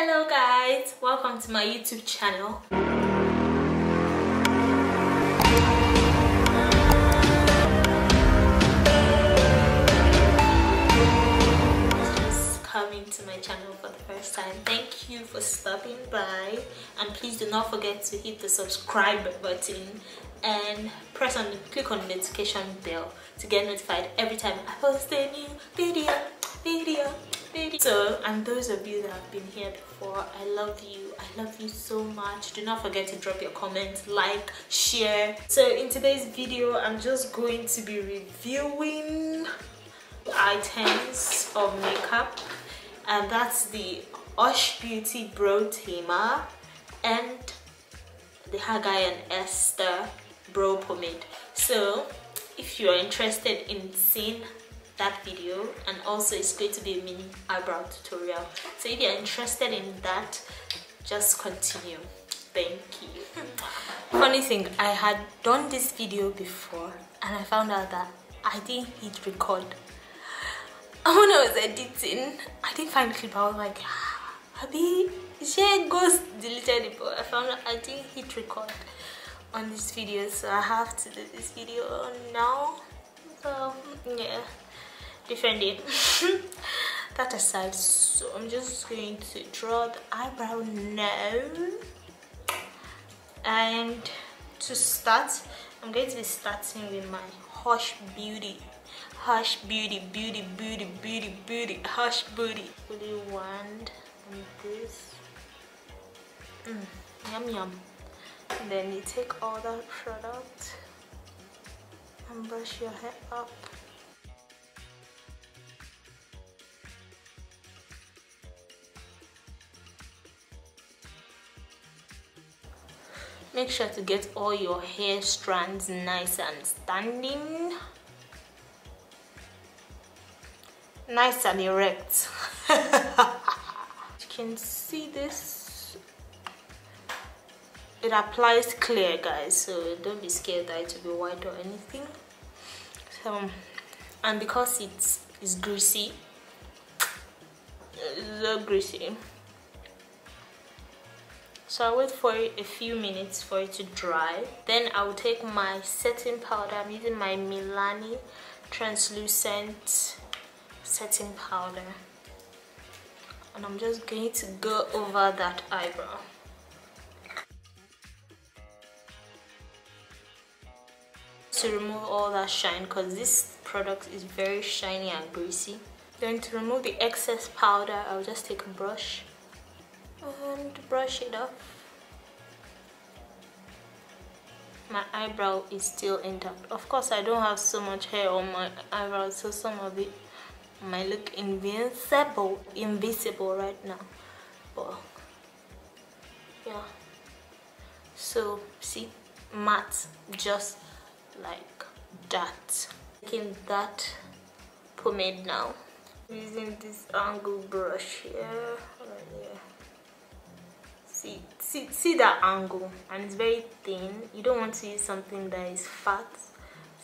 Hello guys, welcome to my YouTube channel. Just coming to my channel for the first time, thank you for stopping by, and please do not forget to hit the subscribe button and click on the notification bell to get notified every time I post a new video. So, and those of you that have been here before, I love you so much. Do not forget to drop your comments, like, share. So in today's video, I'm just going to be reviewing items of makeup, and that's the Hush Beauty Brow Tamer and the Hegai and Esther brow pomade. So if you are interested in seeing that video, and also it's going to be a mini eyebrow tutorial, so if you're interested in that, just continue. Thank you. Funny thing, I had done this video before and I found out that I didn't hit record. And when I was editing, I didn't find the clip. I was like, Abby, she goes deleted it, but I found out I didn't hit record on this video, so I have to do this video now. So yeah, different day. That aside, so I'm just going to draw the eyebrow now, and to start, I'm going to be starting with my Hush Beauty Hush Beauty Fully wand and this. Yum yum. And then you take all that product and brush your hair up. Make sure to get all your hair strands nice and standing, nice and erect. You can see this, it applies clear, guys, so don't be scared that it will be white or anything. So, and because it's greasy, so greasy, so I wait for a few minutes for it to dry. Then I will take my setting powder. I'm using my Milani translucent setting powder, and I'm just going to go over that eyebrow. To remove all that shine, because this product is very shiny and greasy. Then to remove the excess powder, I'll just take a brush and brush it off. My eyebrow is still intact. Of course, I don't have so much hair on my eyebrows, so some of it might look invisible right now, but yeah. So see, matte, just like that. Taking that pomade now, using this angle brush here, right here. See that angle, and it's very thin. You don't want to use something that is fat.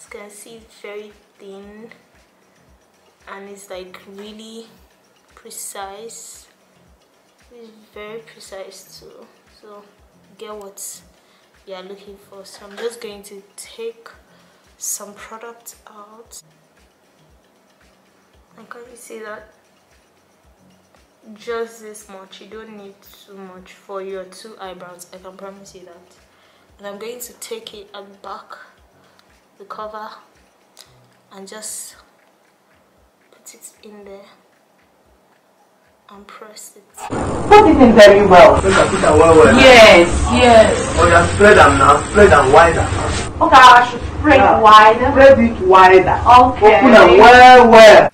You can see it's very thin, and it's like really precise. It's very precise too, so get what you are looking for. So I'm just going to take some product out. And can you see that? Just this much. You don't need too much for your two eyebrows, I can promise you that. And I'm going to take it at the back, the cover, and just put it in there and press it. Put it in very well. Yes. Oh, yeah, spread them now. Spread them wider. Okay, I should spread it wider. Spread it wider. Okay. Open them well.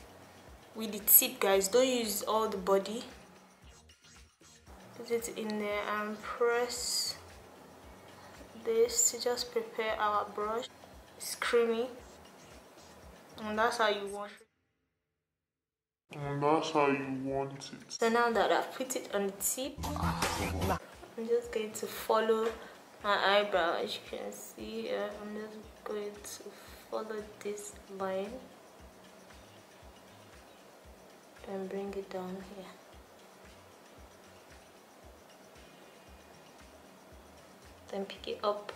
With the tip, guys, don't use all the body. Put it in there and press this to just prepare our brush. It's creamy, and that's how you want it. So now that I've put it on the tip, I'm just going to follow my eyebrow. As you can see here, I'm just going to follow this line and bring it down here. then pick it up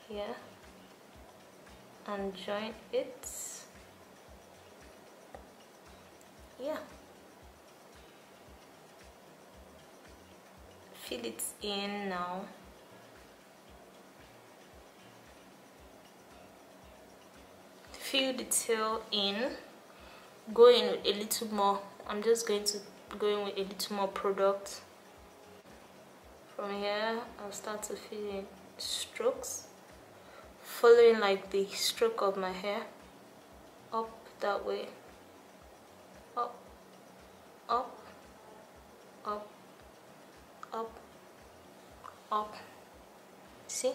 here and join it. Yeah, fill it in now. Fill the tail in. Go in with a little more. I'm just going to go in with a little more product. From here, I'll start to fill in strokes, following like the stroke of my hair, up that way, up, up, up, up, up. See?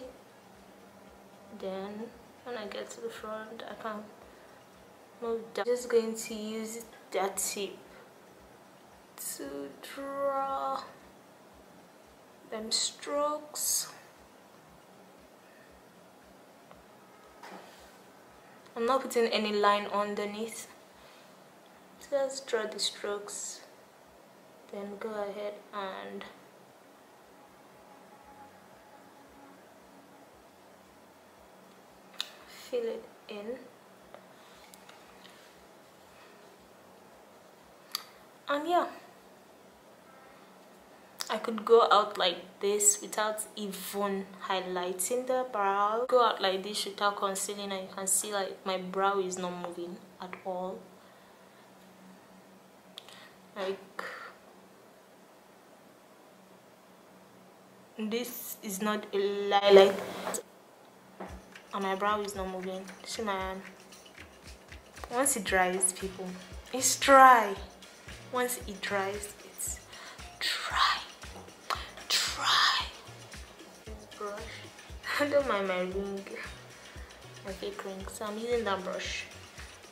Then when I get to the front, I can move down. Just going to use that tip to draw them strokes. I'm not putting any line underneath. Just draw the strokes, then go ahead and fill it in. And yeah, I could go out like this without even highlighting the brow. Go out like this without concealing, and you can see like my brow is not moving at all. Like, this is not a highlight, and my brow is not moving. See my hand? Once it dries, people, it's dry. Once it dries, it's dry. Brush. I don't mind my ring, my fake ring, so I'm using that brush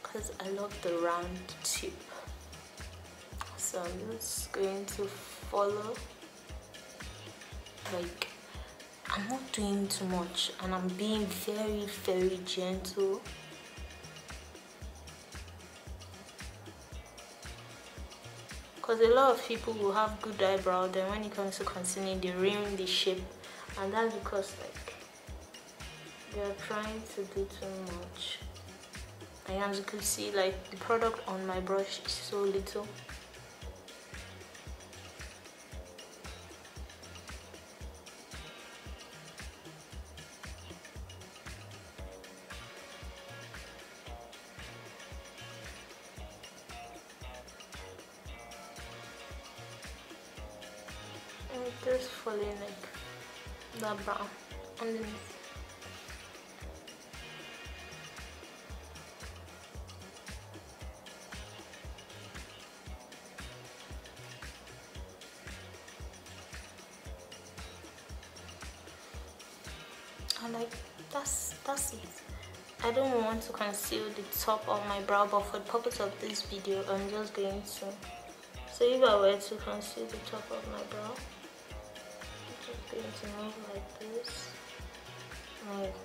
because I love the round tip. So I'm just going to follow. Like, I'm not doing too much, and I'm being very, very gentle. Because a lot of people will have good eyebrow, then when it comes to concealing, they ruin the shape. And that's because like they're trying to do too much. And as you can see, like the product on my brush is so little. And just following like that brown underneath. And like that's it. I don't want to conceal the top of my brow, but for the purpose of this video, I'm just going to. So if I were to conceal the top of my brow, I'm just going to move like this. Like,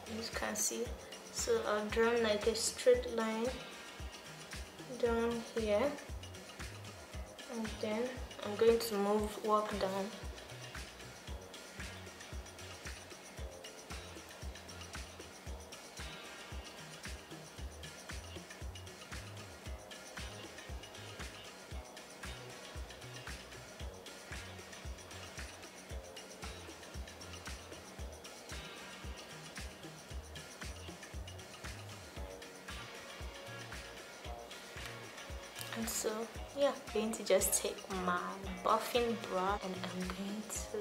you can see. So I've drawn like a straight line down here, and then I'm going to walk down. And so yeah, I'm going to just take my buffing brush and I'm going to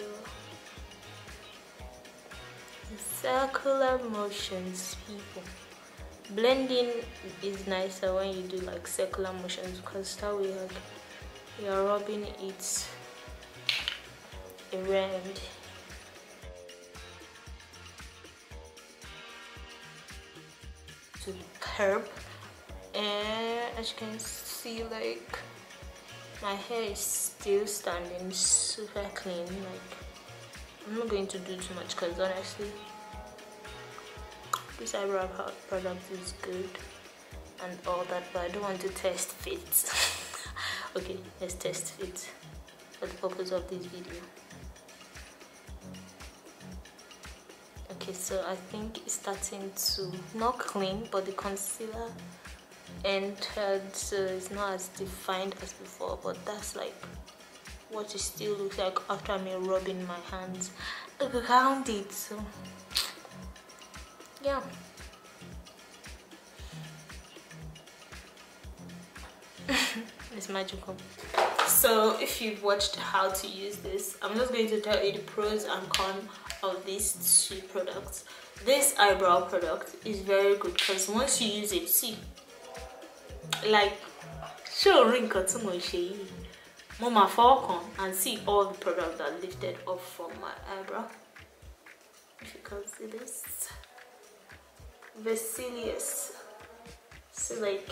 circular motions, people. Blending is nicer when you do like circular motions, because that way like you're rubbing it around. To curb. And as you can see, like my hair is still standing super clean. Like I'm not going to do too much because honestly this eyebrow product is good and all that, but I don't want to test fit. Okay, let's test fit for the purpose of this video. Okay, so I think it's starting to not clean, but the concealer entered, so it's not as defined as before, but that's like what it still looks like after me rubbing my hands around it. So yeah, it's magical. So if you've watched how to use this, I'm just going to tell you the pros and cons of these two products. This eyebrow product is very good because once you use it, see, like, show wrinkle to my shade, mama falcon, and see all the product that lifted off from my eyebrow. If you can see this, Vesilius. So like,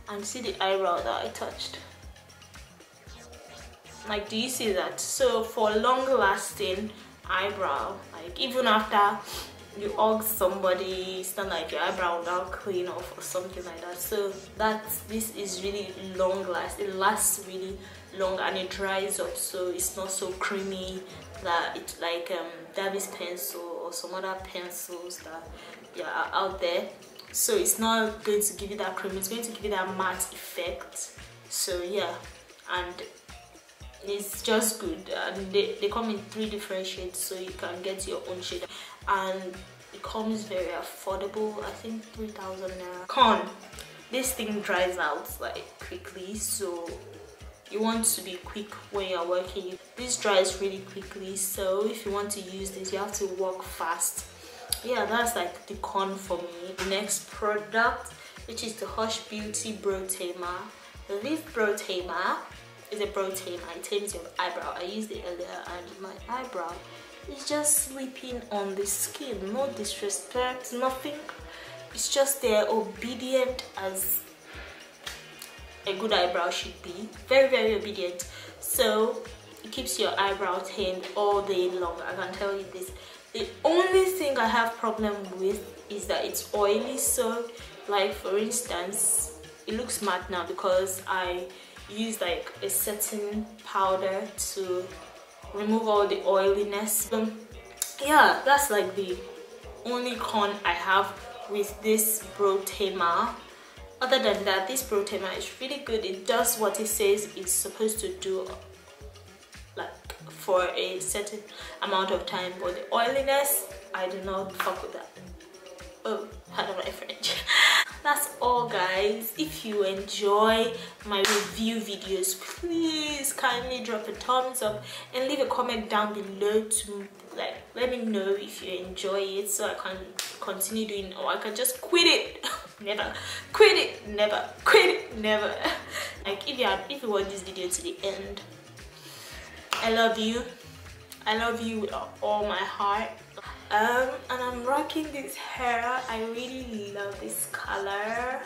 and see the eyebrow that I touched. Like, do you see that? So for long lasting eyebrow, like even after you hug somebody, it's not like your eyebrow will not clean off or something like that. So this is really long lasting. It lasts really long and it dries up, so it's not so creamy that it's like David's pencil or some other pencils that are out there. So it's not going to give you that cream, it's going to give you that matte effect. So yeah, and it's just good. And they come in 3 different shades, so you can get your own shade, and it comes very affordable. I think 3,000 naira. Con, this thing dries out like quickly, so you want to be quick when you're working. This dries really quickly, so if you want to use this, you have to work fast. Yeah, that's like the con for me. The next product, which is the Hush Beauty Brow Tamer. This brow tamer is a brow tamer. It tames your eyebrow. I used it earlier and my eyebrow is just sleeping on the skin. No disrespect, nothing. It's just there, obedient as a good eyebrow should be. Very, very obedient. So it keeps your eyebrow tamed all day long. I can tell you this. The only thing I have problem with is that it's oily. So like, for instance, it looks matte now because I use like a setting powder to remove all the oiliness. So yeah, that's like the only con I have with this brow tamer. Other than that, this brow tamer is really good. It does what it says it's supposed to do, like for a certain amount of time, but the oiliness, I do not fuck with that. Oh, pardon my French. That's all, guys. If you enjoy my review videos, please kindly drop a thumbs up and leave a comment down below to like let me know if you enjoy it, so I can continue doing, or I can just quit it. Never quit it, never quit it, never. Like, if you watch this video to the end, I love you. I love you with all my heart. And I'm rocking this hair. I really love this color.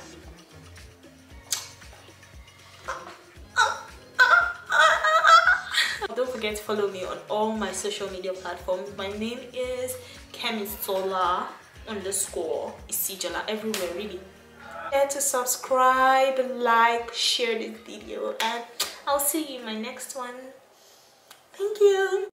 Don't forget to follow me on all my social media platforms. My name is Kemisola _ Isijala everywhere, really. Don't forget to subscribe, like, share this video, and I'll see you in my next one. Thank you.